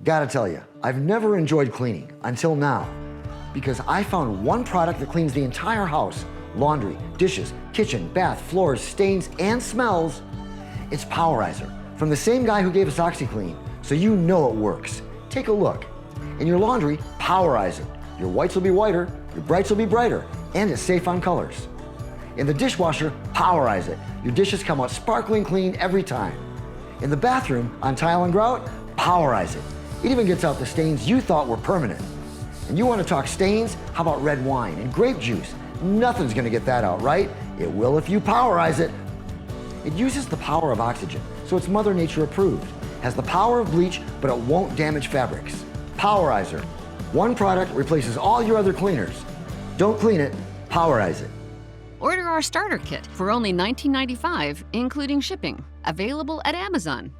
Gotta tell you, I've never enjoyed cleaning until now, because I found one product that cleans the entire house: laundry, dishes, kitchen, bath, floors, stains, and smells. It's Powerizer, from the same guy who gave us OxyClean, so you know it works. Take a look. In your laundry, Powerize it. Your whites will be whiter, your brights will be brighter, and it's safe on colors. In the dishwasher, Powerize it. Your dishes come out sparkling clean every time. In the bathroom, on tile and grout, Powerize it. It even gets out the stains you thought were permanent. And you want to talk stains? How about red wine and grape juice? Nothing's gonna get that out, right? It will if you Powerize it. It uses the power of oxygen, so it's Mother Nature approved. Has the power of bleach, but it won't damage fabrics. Powerizer. One product replaces all your other cleaners. Don't clean it, Powerize it. Order our starter kit for only $19.95, including shipping. Available at Amazon.